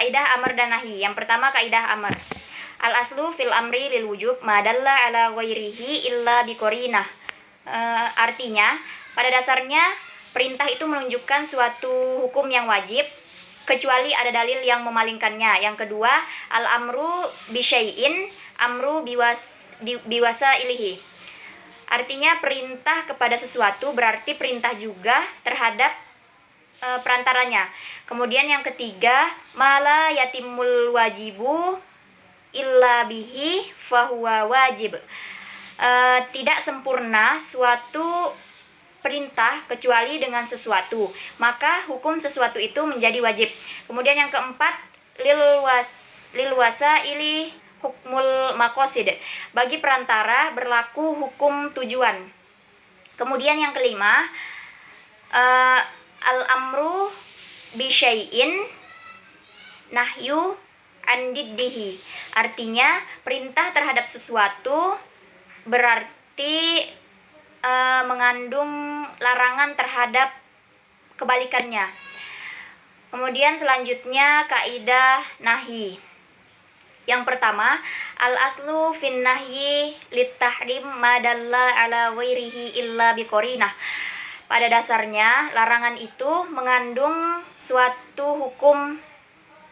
Kaidah amr dan nahi. Yang pertama kaidah amr. Al aslu fil amri lil wujub ma dalla ala ghairihi illa biqarinah. Artinya, pada dasarnya perintah itu menunjukkan suatu hukum yang wajib kecuali ada dalil yang memalingkannya. Yang kedua, al amru bi syai'in amru biwasa ilihi. Artinya perintah kepada sesuatu berarti perintah juga terhadap perantaranya. Kemudian yang ketiga, mala yatimul wajibu illa bihi fahuwa wajib. Tidak sempurna suatu perintah kecuali dengan sesuatu, maka hukum sesuatu itu menjadi wajib. Kemudian yang keempat, lil wasaili hukmul maqasid. Bagi perantara berlaku hukum tujuan. Kemudian yang kelima, al amru bi syai'in nahyu an diddihi. Artinya perintah terhadap sesuatu berarti mengandung larangan terhadap kebalikannya. Kemudian selanjutnya kaidah nahi. Yang pertama, al aslu fin nahyi lit tahrim ma dalla ala ghairihi illa biqarinah. Pada dasarnya larangan itu mengandung suatu hukum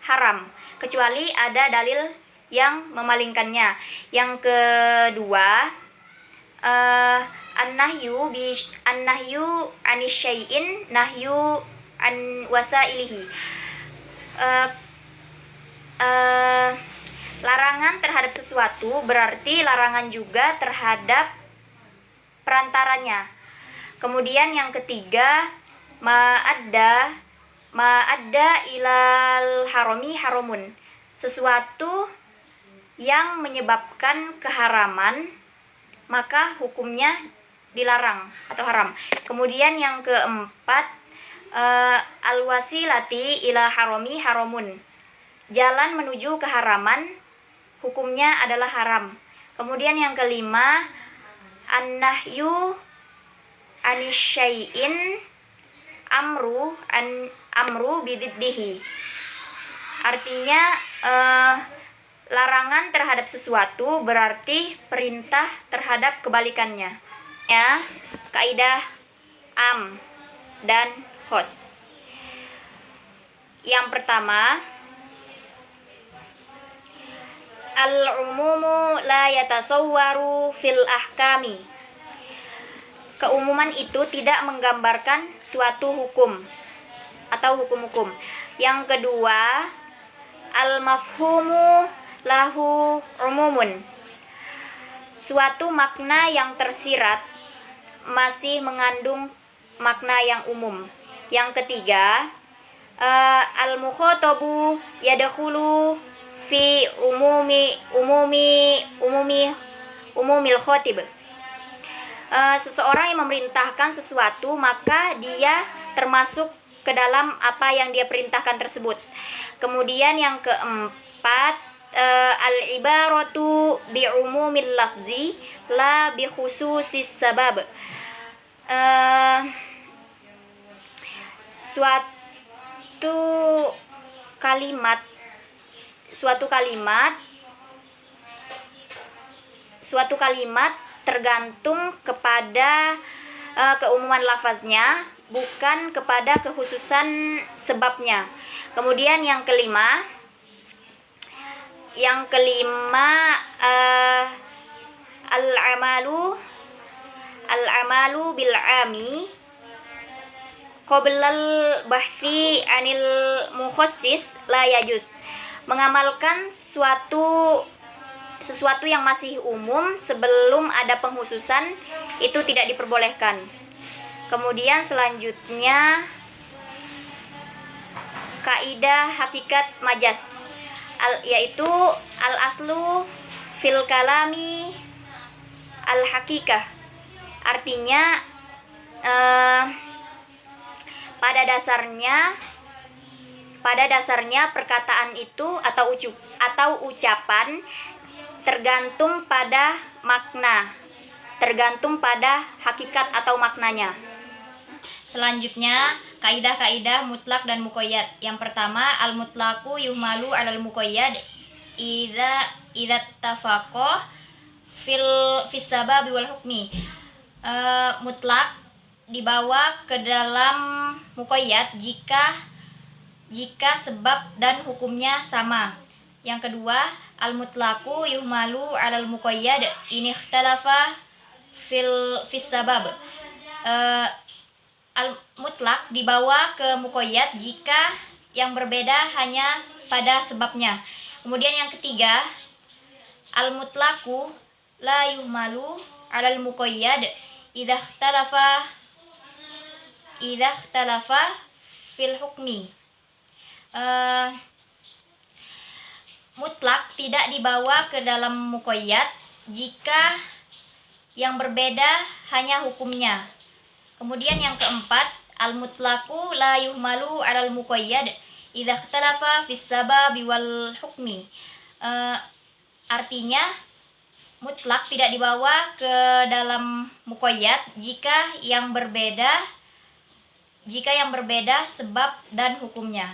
haram kecuali ada dalil yang memalingkannya. Yang kedua, an-nahyu anis syai'in nahyu an wasailihi. Larangan terhadap sesuatu berarti larangan juga terhadap perantaranya. Kemudian yang ketiga, ma'adda ilal harami haramun. Sesuatu yang menyebabkan keharaman maka hukumnya dilarang atau haram. Kemudian yang keempat, al-wasilati ila harami haramun. Jalan menuju keharaman hukumnya adalah haram. Kemudian yang kelima, an-nahyu anis syai'in amru bididdihi. Artinya larangan terhadap sesuatu berarti perintah terhadap kebalikannya. Ya, kaidah am dan khos. Yang pertama, al-umumu la yatasawwaru fil ahkami. Keumuman itu tidak menggambarkan suatu hukum atau hukum-hukum. Yang kedua, al-mafhumu lahu umumun. Suatu makna yang tersirat masih mengandung makna yang umum. Yang ketiga, al-mukhatabu yadkhulu fi umumil khatib. Seseorang yang memerintahkan sesuatu maka dia termasuk ke dalam apa yang dia perintahkan tersebut. Kemudian yang keempat, al-ibaratu bi umumil lafzi la bi khususis sabab. Suatu kalimat tergantung kepada keumuman lafaznya, bukan kepada kekhususan sebabnya. Kemudian yang kelima, al-amalu bil ami qoblal bahthi anil mukhassis la yajuz. Mengamalkan sesuatu yang masih umum sebelum ada penghususan itu tidak diperbolehkan. Kemudian selanjutnya kaidah hakikat majaz, yaitu al aslu fil kalami al hakikah. Artinya pada dasarnya perkataan itu atau ucapan tergantung pada makna, tergantung pada hakikat atau maknanya. Selanjutnya Kaidah-kaidah mutlak dan muqayyad. Yang pertama, al-mutlaku yuhmalu 'alal muqayyad idza tafaqa fis sababi wal hukmi. Mutlak dibawa ke dalam muqayyad jika sebab dan hukumnya sama. Yang kedua, al-mutlaku yuhmalu 'alal muqayyad in ikhtalafa fis sabab. Al-mutlak dibawa ke muqayyad jika yang berbeda hanya pada sebabnya. Kemudian yang ketiga, al-mutlaku la yuhmalu 'alal muqayyad idza ikhtalafa fil hukmi. Mutlak tidak dibawa ke dalam muqayyad jika yang berbeda hanya hukumnya. Kemudian yang keempat, al-mutlaku la yuhmalu 'alal muqayyad idza ikhtalafa fis sababi wal hukmi. Artinya mutlak tidak dibawa ke dalam muqayyad jika yang berbeda sebab dan hukumnya.